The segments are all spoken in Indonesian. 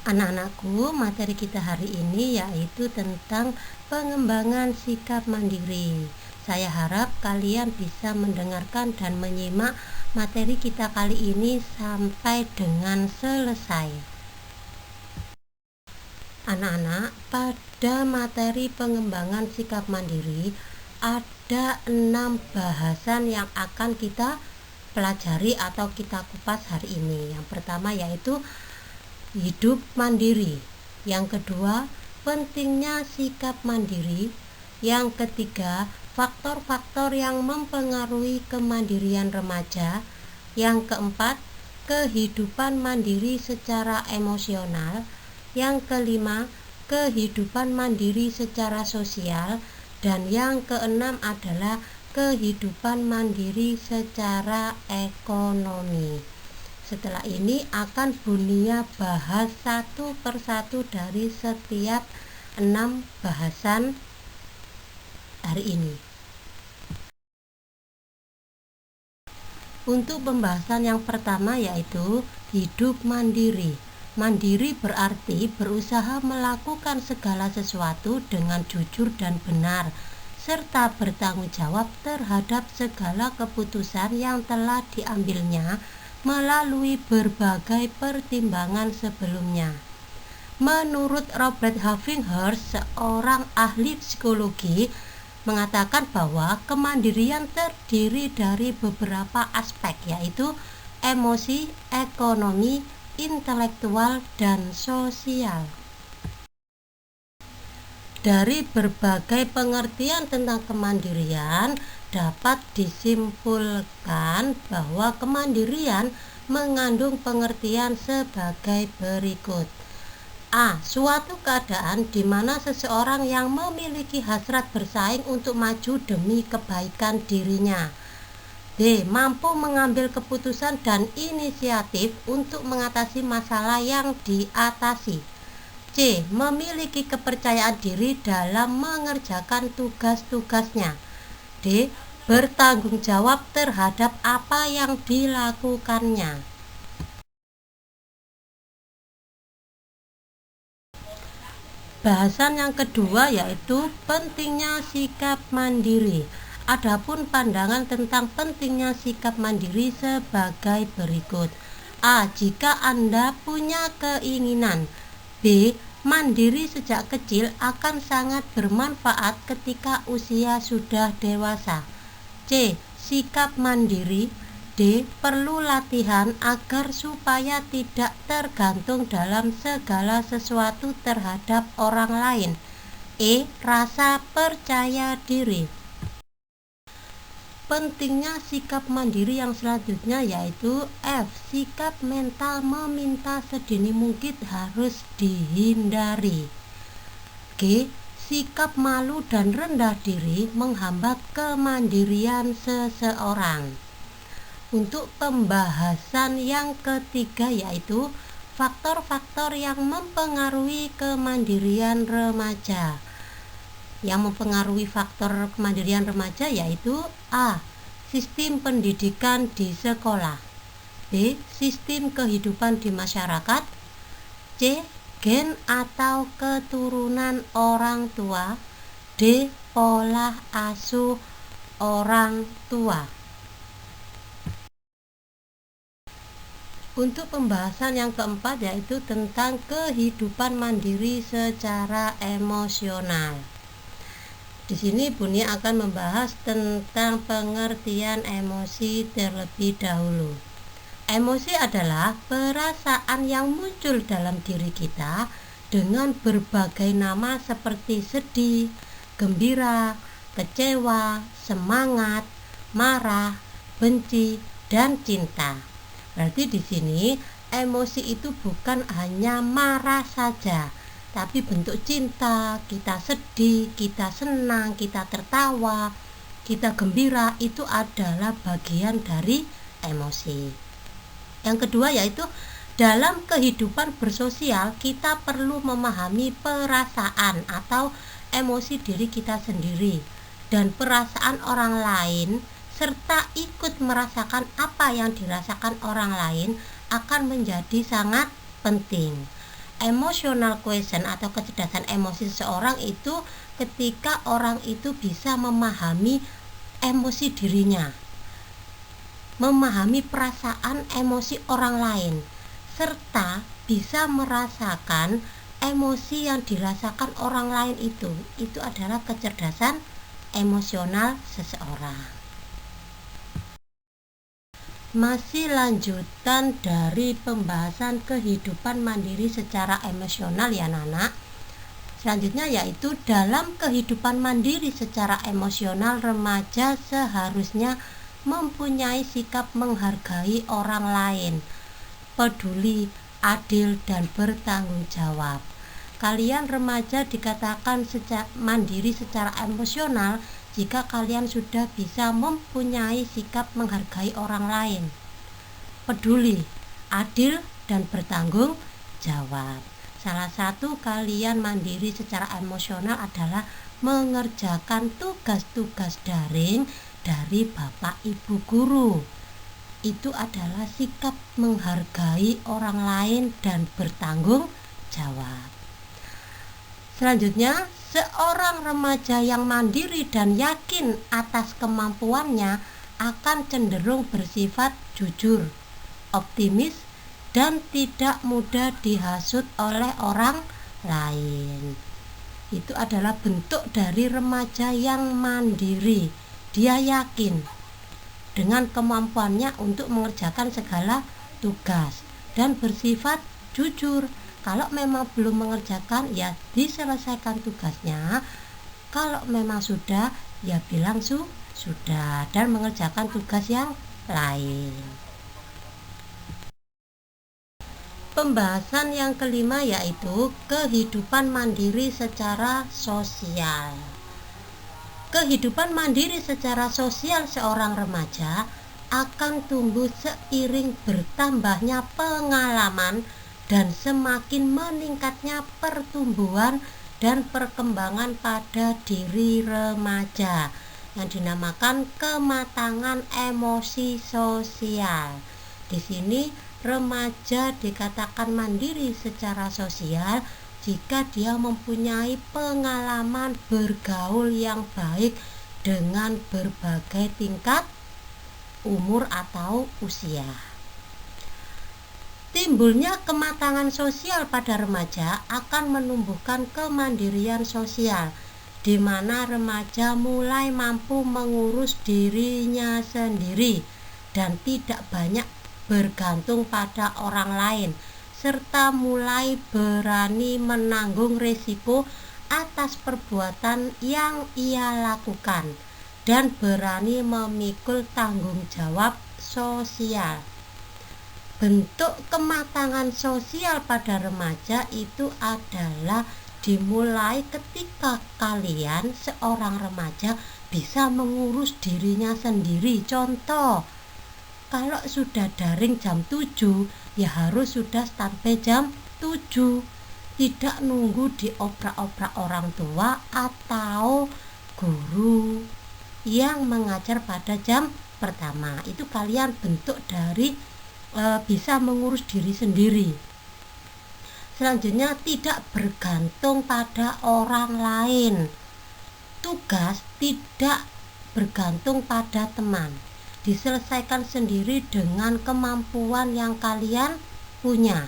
Anak-anakku, materi kita hari ini yaitu tentang pengembangan sikap mandiri. Saya harap kalian bisa mendengarkan dan menyimak materi kita kali ini sampai dengan selesai. Anak-anak, pada materi pengembangan sikap mandiri ada 6 bahasan yang akan kita pelajari atau kita kupas hari ini. Yang pertama yaitu hidup mandiri. Yang kedua, pentingnya sikap mandiri. Yang ketiga, faktor-faktor yang mempengaruhi kemandirian remaja. Yang keempat, kehidupan mandiri secara emosional. Yang kelima, kehidupan mandiri secara sosial. Dan yang keenam adalah kehidupan mandiri secara ekonomi. Setelah ini akan Bunia bahas satu persatu dari setiap 6 bahasan hari ini. Untuk pembahasan yang pertama yaitu hidup mandiri. Mandiri berarti berusaha melakukan segala sesuatu dengan jujur dan benar, serta bertanggung jawab terhadap segala keputusan yang telah diambilnya melalui berbagai pertimbangan sebelumnya. Menurut Robert Huffington, seorang ahli psikologi, mengatakan bahwa kemandirian terdiri dari beberapa aspek, yaitu emosi, ekonomi, intelektual, dan sosial. Dari berbagai pengertian tentang kemandirian, dapat disimpulkan bahwa kemandirian mengandung pengertian sebagai berikut. A. Suatu keadaan di mana seseorang yang memiliki hasrat bersaing untuk maju demi kebaikan dirinya. B. Mampu mengambil keputusan dan inisiatif untuk mengatasi masalah yang diatasi. C. Memiliki kepercayaan diri dalam mengerjakan tugas-tugasnya. D. Bertanggung jawab terhadap apa yang dilakukannya. Bahasan yang kedua yaitu pentingnya sikap mandiri. Adapun pandangan tentang pentingnya sikap mandiri sebagai berikut. A. Jika Anda punya keinginan. B. Mandiri sejak kecil akan sangat bermanfaat ketika usia sudah dewasa. C. Sikap mandiri. D. Perlu latihan agar supaya tidak tergantung dalam segala sesuatu terhadap orang lain. E. Rasa percaya diri. Pentingnya sikap mandiri yang selanjutnya yaitu F. Sikap mental meminta sedini mungkin harus dihindari. G. Sikap malu dan rendah diri menghambat kemandirian seseorang. Untuk pembahasan yang ketiga yaitu faktor-faktor yang mempengaruhi kemandirian remaja. Yang mempengaruhi faktor kemandirian remaja yaitu A. Sistem pendidikan di sekolah. B. Sistem kehidupan di masyarakat. C. Gen atau keturunan orang tua. D. Pola asuh orang tua. Untuk pembahasan yang keempat yaitu tentang kehidupan mandiri secara emosional. Di sini Bunia akan membahas tentang pengertian emosi terlebih dahulu. Emosi adalah perasaan yang muncul dalam diri kita dengan berbagai nama seperti sedih, gembira, kecewa, semangat, marah, benci, dan cinta. Berarti di sini emosi itu bukan hanya marah saja, tapi bentuk cinta, kita sedih, kita senang, kita tertawa, kita gembira, itu adalah bagian dari emosi. Yang kedua yaitu dalam kehidupan bersosial kita perlu memahami perasaan atau emosi diri kita sendiri dan perasaan orang lain, serta ikut merasakan apa yang dirasakan orang lain akan menjadi sangat penting. emotional quotient atau kecerdasan emosi seseorang itu ketika orang itu bisa memahami emosi dirinya, memahami perasaan emosi orang lain, serta bisa merasakan emosi yang dirasakan orang lain itu adalah kecerdasan emosional seseorang. Masih lanjutan dari pembahasan kehidupan mandiri secara emosional ya Nana. Selanjutnya yaitu dalam kehidupan mandiri secara emosional, remaja seharusnya mempunyai sikap menghargai orang lain, peduli, adil, dan bertanggung jawab. Kalian remaja dikatakan mandiri secara emosional jika kalian sudah bisa mempunyai sikap menghargai orang lain, peduli, adil, dan bertanggung jawab. Salah satu kalian mandiri secara emosional adalah mengerjakan tugas-tugas daring dari Bapak Ibu guru. Itu adalah sikap menghargai orang lain dan bertanggung jawab. Selanjutnya, seorang remaja yang mandiri dan yakin atas kemampuannya akan cenderung bersifat jujur, optimis, dan tidak mudah dihasut oleh orang lain. Itu adalah bentuk dari remaja yang mandiri. Dia yakin dengan kemampuannya untuk mengerjakan segala tugas dan bersifat jujur. Kalau memang belum mengerjakan, ya diselesaikan tugasnya. Kalau memang sudah, ya bilang sudah dan mengerjakan tugas yang lain. Pembahasan yang kelima yaitu kehidupan mandiri secara sosial. Kehidupan mandiri secara sosial seorang remaja akan tumbuh seiring bertambahnya pengalaman dan semakin meningkatnya pertumbuhan dan perkembangan pada diri remaja yang dinamakan kematangan emosi sosial. Di sini remaja dikatakan mandiri secara sosial jika dia mempunyai pengalaman bergaul yang baik dengan berbagai tingkat umur atau usia. Timbulnya kematangan sosial pada remaja akan menumbuhkan kemandirian sosial, di mana remaja mulai mampu mengurus dirinya sendiri dan tidak banyak bergantung pada orang lain, serta mulai berani menanggung risiko atas perbuatan yang ia lakukan dan berani memikul tanggung jawab sosial. Bentuk kematangan sosial pada remaja itu adalah dimulai ketika kalian seorang remaja bisa mengurus dirinya sendiri. Contoh, kalau sudah daring jam 7, ya harus sudah sampai jam 7. Tidak nunggu dioprak-oprak orang tua atau guru yang mengajar pada jam pertama. Itu kalian bentuk dari bisa mengurus diri sendiri. Selanjutnya, tidak bergantung pada orang lain. Tugas tidak bergantung pada teman, diselesaikan sendiri dengan kemampuan yang kalian punya.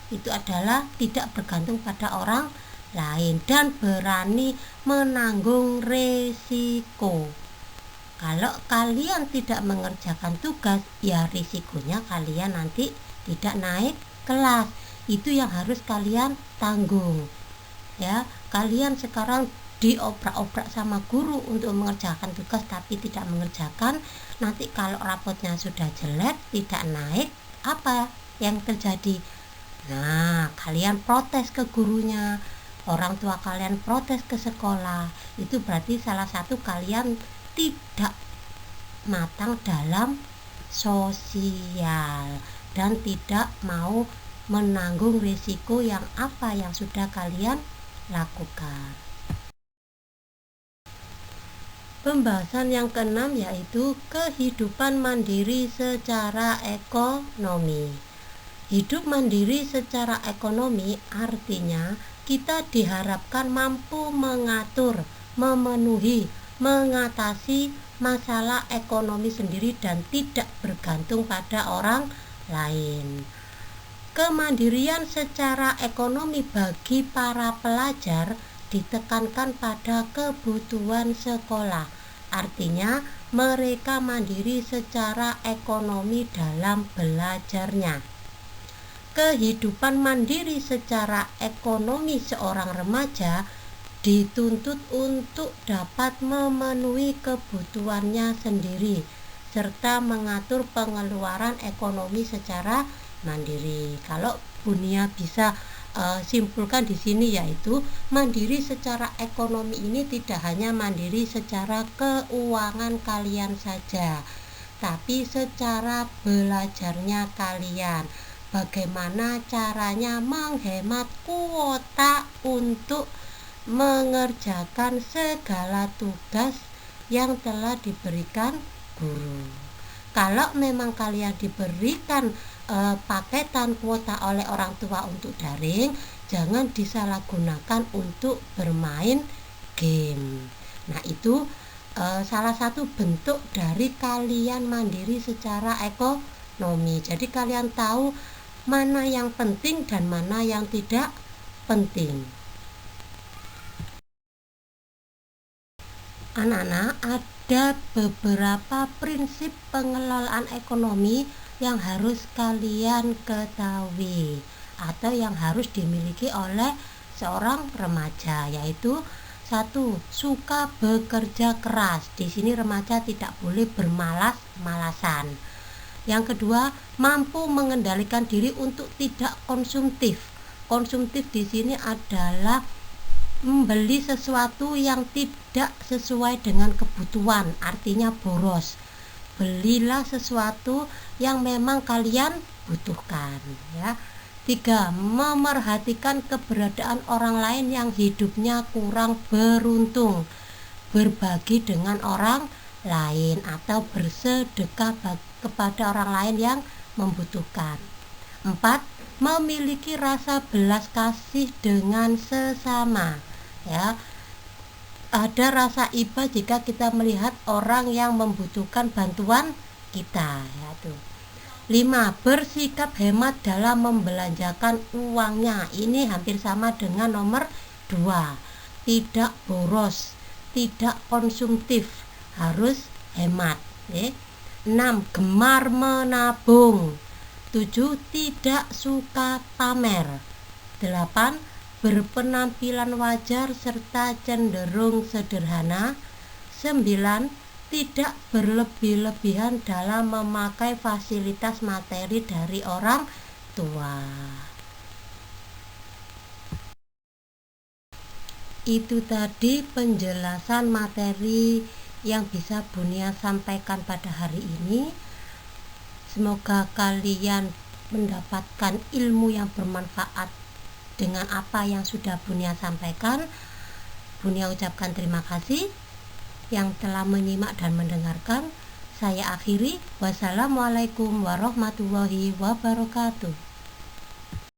Itu adalah tidak bergantung pada orang lain dan berani menanggung resiko. Kalau kalian tidak mengerjakan tugas, ya risikonya kalian nanti tidak naik kelas. Itu yang harus kalian tanggung. Ya, kalian sekarang dioprak-oprak sama guru untuk mengerjakan tugas tapi tidak mengerjakan. Nanti kalau rapotnya sudah jelek, tidak naik, apa yang terjadi? Nah, kalian protes ke gurunya, orang tua kalian protes ke sekolah. Itu berarti salah satu kalian tidak matang dalam sosial dan tidak mau menanggung risiko yang sudah kalian lakukan. Pembahasan yang keenam yaitu kehidupan mandiri secara ekonomi. Hidup mandiri secara ekonomi artinya kita diharapkan mampu mengatur, memenuhi, mengatasi masalah ekonomi sendiri dan tidak bergantung pada orang lain. Kemandirian secara ekonomi bagi para pelajar ditekankan pada kebutuhan sekolah. Artinya mereka mandiri secara ekonomi dalam belajarnya. Kehidupan mandiri secara ekonomi seorang remaja dituntut untuk dapat memenuhi kebutuhannya sendiri serta mengatur pengeluaran ekonomi secara mandiri. Kalau Bunia bisa simpulkan di sini, yaitu mandiri secara ekonomi ini tidak hanya mandiri secara keuangan kalian saja, tapi secara belajarnya kalian. Bagaimana caranya menghemat kuota untuk mengerjakan segala tugas yang telah diberikan guru. Kalau memang kalian diberikan paketan kuota oleh orang tua untuk daring, jangan disalahgunakan untuk bermain game. Nah, itu salah satu bentuk dari kalian mandiri secara ekonomi. Jadi kalian tahu mana yang penting dan mana yang tidak penting. Anak-anak, ada beberapa prinsip pengelolaan ekonomi yang harus kalian ketahui atau yang harus dimiliki oleh seorang remaja, yaitu 1. Suka bekerja keras. Di sini remaja tidak boleh bermalas-malasan. Yang kedua, mampu mengendalikan diri untuk tidak konsumtif. Konsumtif di sini adalah membeli sesuatu yang tidak sesuai dengan kebutuhan, artinya boros. Belilah sesuatu yang memang kalian butuhkan, ya. 3. Memerhatikan keberadaan orang lain yang hidupnya kurang beruntung. Berbagi dengan orang lain atau bersedekah kepada orang lain yang membutuhkan. 4. Memiliki rasa belas kasih dengan sesama, ya. Ada rasa iba jika kita melihat orang yang membutuhkan bantuan kita, ya tuh. 5. Bersikap hemat dalam membelanjakan uangnya. Ini hampir sama dengan nomor 2. Tidak boros, tidak konsumtif, harus hemat, ya. 6. Gemar menabung. 7. Tidak suka pamer. 8. Berpenampilan wajar serta cenderung sederhana. 9. Tidak berlebih-lebihan dalam memakai fasilitas materi dari orang tua. Itu tadi penjelasan materi yang bisa Bunia sampaikan pada hari ini. Semoga kalian mendapatkan ilmu yang bermanfaat dengan apa yang sudah Bunia sampaikan. Bunia ucapkan terima kasih yang telah menyimak dan mendengarkan. Saya akhiri. Wassalamualaikum warahmatullahi wabarakatuh.